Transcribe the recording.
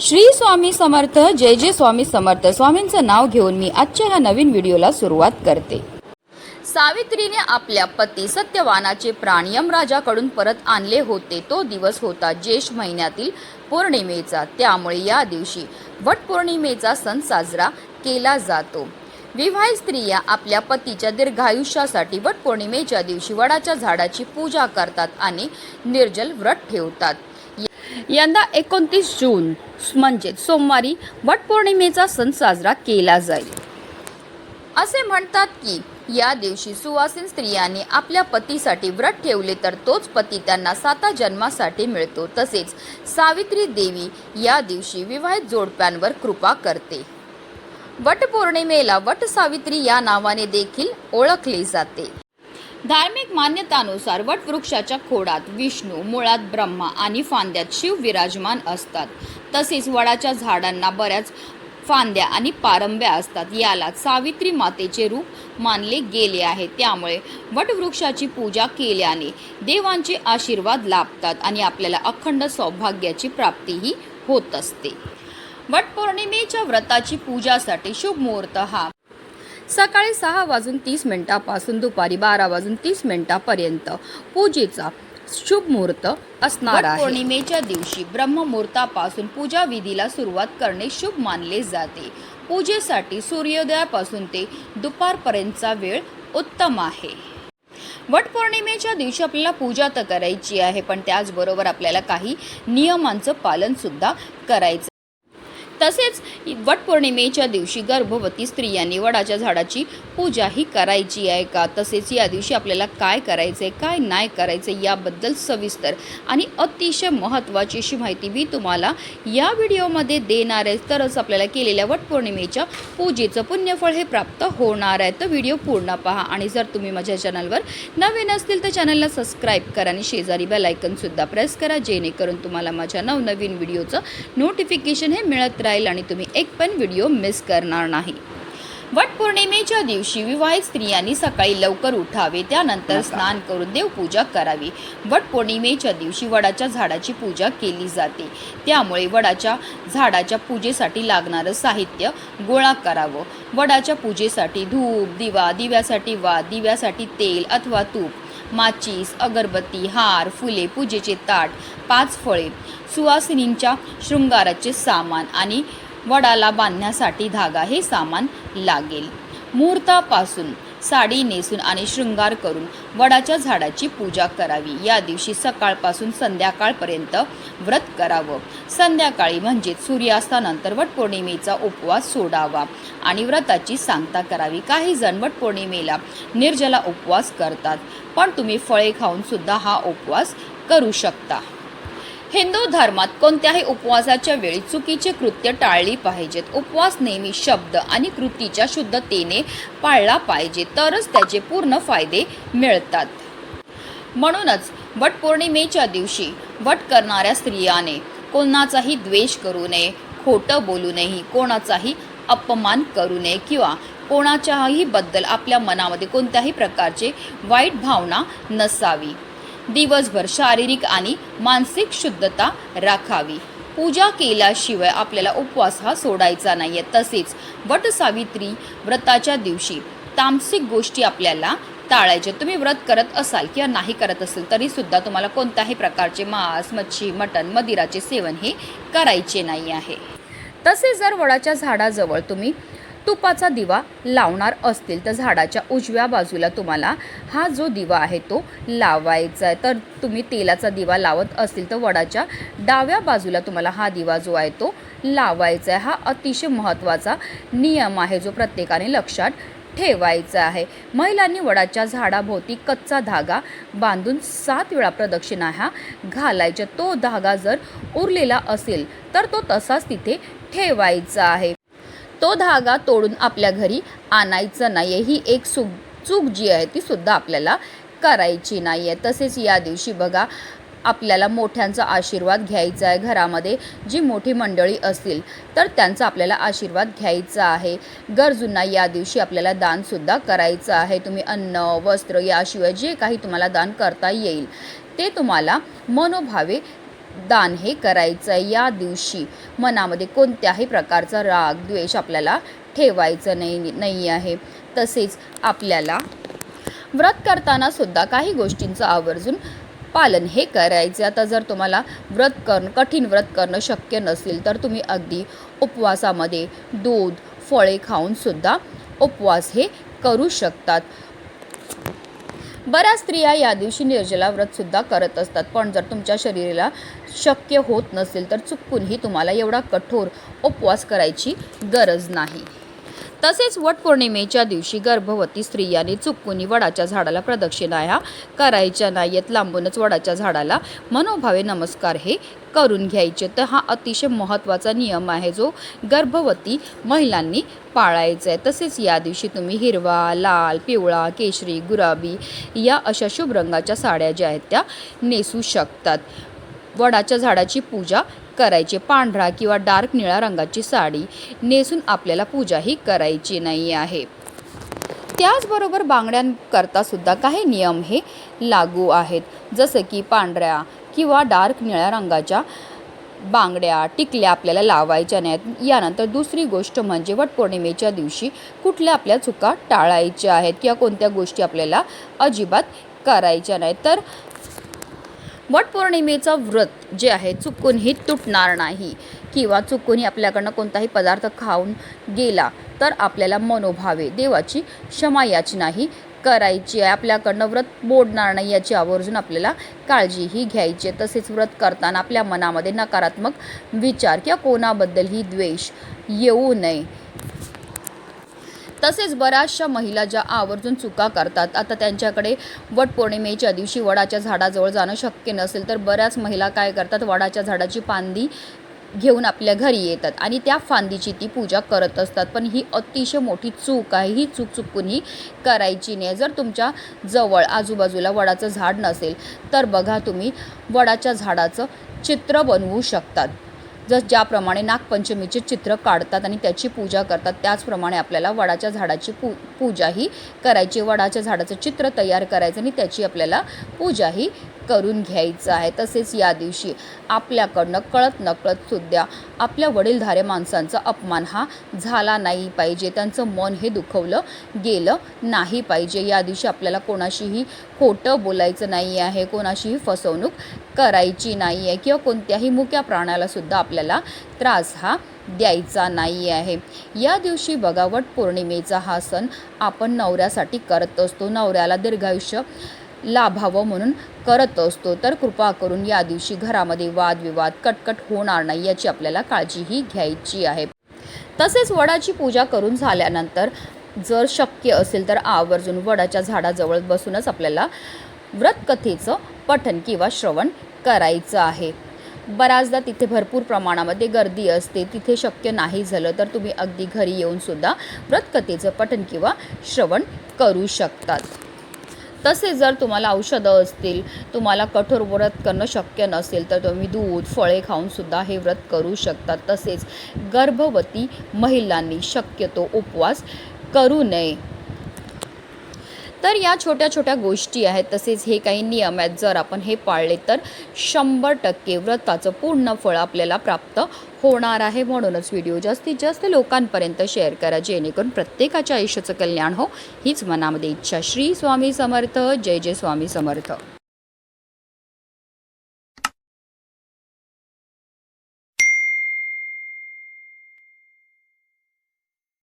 श्री स्वामी समर्थ. जय जय स्वामी समर्थ. स्वामींचं नाव घेऊन मी आजच्या ह्या नवीन व्हिडिओला सुरुवात करते. सावित्रीने आपल्या पती सत्यवानाचे प्राण यमराजाकडून परत आणले होते. तो दिवस होता ज्येष्ठ महिन्यातील पौर्णिमेचा. त्यामुळे या दिवशी वटपौर्णिमेचा सण साजरा केला जातो. विवाहित स्त्रिया आपल्या पतीच्या दीर्घायुष्यासाठी वटपौर्णिमेच्या दिवशी वडाच्या झाडाची पूजा करतात आणि निर्जल व्रत ठेवतात. यंदा 29 जून म्हणजे सोमवारी वटपौर्णिमेचा सण साजरा केला जाईल. असे म्हणतात की या दिवशी सुवासिन स्त्रियांनी आपल्या पतीसाठी व्रत ठेवले तर तोच पती त्यांना 7 जन्मासाठी मिळतो. तसेच सावित्री देवी या दिवशी विवाहित जोडप्यांवर कृपा करते. वटपौर्णिमेला वटसावित्री या नावाने देखील ओळखले जाते. धार्मिक मान्यतानुसार वटवृक्षाच्या खोडात विष्णू, मुळात ब्रह्मा आणि फांद्यात शिव विराजमान असतात. तसेच वडाच्या झाडांना बऱ्याच फांद्या आणि पारंब्या असतात. याला सावित्री मातेचे रूप मानले गेले आहे. त्यामुळे वटवृक्षाची पूजा केल्याने देवांचे आशीर्वाद लाभतात आणि आपल्याला अखंड सौभाग्याची प्राप्तीही होत असते. वटपौर्णिमेच्या व्रताची पूजासाठी शुभ मुहूर्त हा सकाळी 6:30 पासून दुपारी 12:30 पर्यंत पूजेचा शुभ मुहूर्त असणार आहे. पौर्णिमेच्या दिवशी ब्रह्ममुहूर्तापासून पूजा विधीला सुरुवात करणे शुभ मानले जाते. पूजेसाठी सूर्योदयापासून ते दुपारपर्यंतचा वेळ उत्तम आहे. वटपौर्णिमेच्या दिवशी आपल्याला पूजा तर करायची आहे, पण त्याचबरोबर आपल्याला काही नियमांचं पालन सुद्धा करायचं. तसेच वटपौर्णिमेच्या दिवशी गर्भवती स्त्रियांनी वडाच्या झाडाची पूजाही करायची आहे का, तसेच या दिवशी आपल्याला काय करायचं आहे काय नाही करायचं याबद्दल सविस्तर आणि अतिशय महत्त्वाची अशी माहिती मी तुम्हाला या व्हिडिओमध्ये देणार आहे. तरच आपल्याला केलेल्या वटपौर्णिमेच्या पूजेचं पुण्यफळ हे प्राप्त होणार आहे. तर व्हिडिओ पूर्ण पहा आणि जर तुम्ही माझ्या चॅनलवर नवीन असतील तर चॅनलला सबस्क्राईब करा आणि शेजारी बेल आयकॉनसुद्धा प्रेस करा, जेणेकरून तुम्हाला माझ्या नवनवीन व्हिडिओचं नोटिफिकेशन हे मिळत राहील आणि तुम्ही एक पण व्हिडिओ मिस करणार नाही. वटपौर्णिमेच्या दिवशी विवाहित स्त्रियांनी सकाळी लवकर उठावे, त्यानंतर स्नान करून देवपूजा करावी. वटपौर्णिमेच्या दिवशी वडाच्या झाडाची पूजा केली जाते. त्यामुळे वडाच्या झाडाच्या पूजेसाठी लागणारं साहित्य गोळा करावं. वडाच्या पूजेसाठी धूप, दिवा, दिव्यासाठी वात, दिव्यासाठी तेल अथवा तूप, माचीस, अगरबत्ती, हार, फुले, पूजेचे ताट, 5 फळे, सुवासिनींच्या शृंगाराचे सामान आणि वडाला बांधण्यासाठी धागा हे सामान लागेल. मुहूर्तापासून साडी नेसून आणि शृंगार करून वडाच्या झाडाची पूजा करावी. या दिवशी सकाळपासून संध्याकाळपर्यंत व्रत करावं. संध्याकाळी म्हणजेच सूर्यास्तानंतर वटपौर्णिमेचा उपवास सोडावा आणि व्रताची सांगता करावी. काही जण वटपौर्णिमेला निर्जला उपवास करतात, पण तुम्ही फळे खाऊन सुद्धा हा उपवास करू शकता. हिंदू धर्मात कोणत्याही उपवासाच्या वेळी चुकीचे कृत्य टाळली पाहिजेत. उपवास नेहमी शब्द आणि कृतीच्या शुद्धतेने पाळला पाहिजे, तरच त्याचे पूर्ण फायदे मिळतात. म्हणूनच वटपौर्णिमेच्या दिवशी वट करणाऱ्या स्त्रियाने कोणाचाही द्वेष करू नये, खोटं बोलू नये, कोणाचाही अपमान करू नये किंवा कोणाच्याही बद्दल आपल्या मनामध्ये कोणत्याही प्रकारचे वाईट भावना नसावी. दिवसभर शारीरिक आणि मानसिक शुद्धता राखावी. पूजा केल्याशिवाय आपल्याला उपवास हा सोडायचा नाही आहे. तसेच वटसावित्री व्रताच्या दिवशी तामसिक गोष्टी आपल्याला टाळायचे. तुम्ही व्रत करत असाल किंवा नाही करत असाल तरीसुद्धा तुम्हाला कोणत्याही प्रकारचे मांस, मच्छी, मटण, मदिराचे सेवन हे करायचे नाही आहे. तसेच जर वडाच्या झाडाजवळ तुम्ही तुपाचा दिवा लावणार असतील तर झाडाच्या उजव्या बाजूला तुम्हाला हा जो दिवा आहे तो लावायचा आहे. तर तुम्ही तेलाचा दिवा लावत असतील तर वडाच्या डाव्या बाजूला तुम्हाला हा दिवा जो आहे तो लावायचा आहे. हा अतिशय महत्त्वाचा नियम आहे जो प्रत्येकाने लक्षात ठेवायचा आहे. महिलांनी वडाच्या झाडाभोवती कच्चा धागा बांधून 7 वेळा प्रदक्षिणा ह्या घालायच्या. तो धागा जर उरलेला असेल तर तो तसाच तिथे ठेवायचा आहे. तो धागा तोडून आपल्या घरी आणायचं नाही आहे. ही एक चूक जी आहे ती सुद्धा आपल्याला करायची नाही आहे. तसेच या दिवशी बघा आपल्याला मोठ्यांचा आशीर्वाद घ्यायचा आहे. घरामध्ये जी मोठी मंडळी असतील तर त्यांचा आपल्याला आशीर्वाद घ्यायचा आहे. गरजूंना या दिवशी आपल्याला दानसुद्धा करायचं आहे. तुम्ही अन्न, वस्त्र याशिवाय जे काही तुम्हाला दान करता येईल ते तुम्हाला मनोभावे दान हे करायचं आहे। या दिवशी मनामध्ये कोणत्याही प्रकारचा राग द्वेष आपल्याला ठेवायचं नाही आहे। तसेच आपल्याला व्रत करताना सुद्धा काही गोष्टींचं आवर्जून पालन हे करायचे। आता जर तुम्हाला कठीण व्रत करणं शक्य नसेल तर तुम्ही अगदी उपवासामध्ये दूध फळे खाऊन सुद्धा उपवास हे करू शकतात। बऱ्याच स्त्रिया या दिवशी निर्जला व्रत सुद्धा करत असतात, पण जर तुमच्या शरीराला शक्य होत नसेल तर चुकूनही तुम्हाला एवढा कठोर उपवास करायची गरज नाही। तसेच वटपौर्णिमेच्या दिवशी गर्भवती स्त्रियांनी चुकून वडाच्या झाडाला प्रदक्षिणा ह्या करायच्या नाहीत। लांबूनच वडाच्या झाडाला मनोभावे नमस्कार हे करून घ्यायचे। तर हा अतिशय महत्त्वाचा नियम आहे जो गर्भवती महिलांनी पाळायचा आहे। तसेच या दिवशी तुम्ही हिरवा, लाल, पिवळा, केशरी, गुलाबी या अशा शुभ रंगाच्या साड्या ज्या आहेत त्या नेसू शकतात। वडाच्या झाडाची पूजा करायची। पांढरा किंवा डार्क निळ्या रंगाची साडी नेसून आपल्याला पूजाही करायची नाही आहे। त्याचबरोबर बांगड्यांकरता सुद्धा काही नियम हे लागू आहेत, जसं की पांढऱ्या किंवा डार्क निळ्या रंगाच्या बांगड्या टिकल्या आपल्याला लावायच्या नाहीत। यानंतर दुसरी गोष्ट म्हणजे वटपौर्णिमेच्या दिवशी कुठल्या आपल्या चुका टाळायच्या आहेत किंवा कोणत्या गोष्टी आपल्याला अजिबात करायच्या नाहीत। तर वटपौर्णिमेचं व्रत जे आहे चुकूनही तुटणार नाही किंवा चुकूनही आपल्याकडनं कोणताही पदार्थ खाऊन गेला तर आपल्याला मनोभावे देवाची क्षमा याचनाही करायची आहे। आपल्याकडनं व्रत मोडणार नाही याची आवर्जून आपल्याला काळजीही घ्यायची आहे। तसेच व्रत करताना आपल्या मनामध्ये नकारात्मक विचार किंवा कोणाबद्दलही द्वेष येऊ नये। तसेच बऱ्याचशा महिला ज्या आवर्जून चुका करतात, आता त्यांच्याकडे वटपौर्णिमेच्या दिवशी वडाच्या झाडाजवळ जाणं शक्य नसेल तर बऱ्याच महिला काय करतात, वडाच्या झाडाची फांदी घेऊन आपल्या घरी येतात आणि त्या फांदीची ती पूजा करत असतात। पण ही अतिशय मोठी चूक आहे। ही चूक चुकूनही करायची नाही। जर तुमच्या जवळ आजूबाजूला वडाचं झाड नसेल तर बघा, तुम्ही वडाच्या झाडाचं चित्र बनवू शकतात। ज्याप्रमाणे नागपंचमीचे चित्र काढतात आणि त्याची पूजा करतात त्याचप्रमाणे आपल्याला वडाच्या झाडाची पूजाही करायची। वडाच्या झाडाचं चित्र तयार करायचं आणि त्याची आपल्याला पूजाही करून घ्यायचं आहे। तसेच या दिवशी आपल्याकडनं कळत नकळत सुद्धा आपल्या वडीलधाऱ्या माणसांचा अपमान हा झाला नाही पाहिजे, त्यांचं मन हे दुखवलं गेलं नाही पाहिजे। या दिवशी आपल्याला कोणाशीही खोटं बोलायचं नाही आहे, कोणाशीही फसवणूक करायची नाही आहे किंवा कोणत्याही मुक्या प्राण्याला सुद्धा आपल्याला त्रास हा द्यायचा नाही आहे। या दिवशी बघा, वटपौर्णिमेचा हा सण आपण नवऱ्यासाठी करत असतो, नवऱ्याला दीर्घायुष्य लाभावं म्हणून करत असतो। तर कृपा करून या दिवशी घरामध्ये वादविवाद कटकट होणार नाही याची आपल्याला काळजीही घ्यायची आहे। तसेच वडाची पूजा करून झाल्यानंतर जर शक्य असेल तर आवर्जून वडाच्या झाडाजवळ बसूनच आपल्याला व्रतकथेचं पठण किंवा श्रवण करायचं आहे। बऱ्याचदा तिथे भरपूर प्रमाणामध्ये गर्दी असते, तिथे शक्य नाही झालं तर तुम्ही अगदी घरी येऊन सुद्धा व्रतकथेचं पठण किंवा श्रवण करू शकतात। तसेच जर तुम्हाला औषधं असतील, तुम्हाला कठोर व्रत करणं शक्य नसेल तर तुम्ही दूध फळे खाऊन सुद्धा हे व्रत करू शकतात। तसेच गर्भवती महिलांनी शक्यतो उपवास करू नये। तर या छोट्या छोट्या गोष्टी आहेत, तसेच हे काही नियम आहेत, जर आपण हे पाळले तर 100% व्रताचं पूर्ण फळ आपल्याला प्राप्त होणार आहे। म्हणूनच व्हिडिओ जास्तीत जास्त लोकांपर्यंत शेअर करा, जेणेकरून प्रत्येकाच्या आयुष्याचं कल्याण हो हीच मनामध्ये इच्छा। श्री स्वामी समर्थ। जय जय स्वामी समर्थ।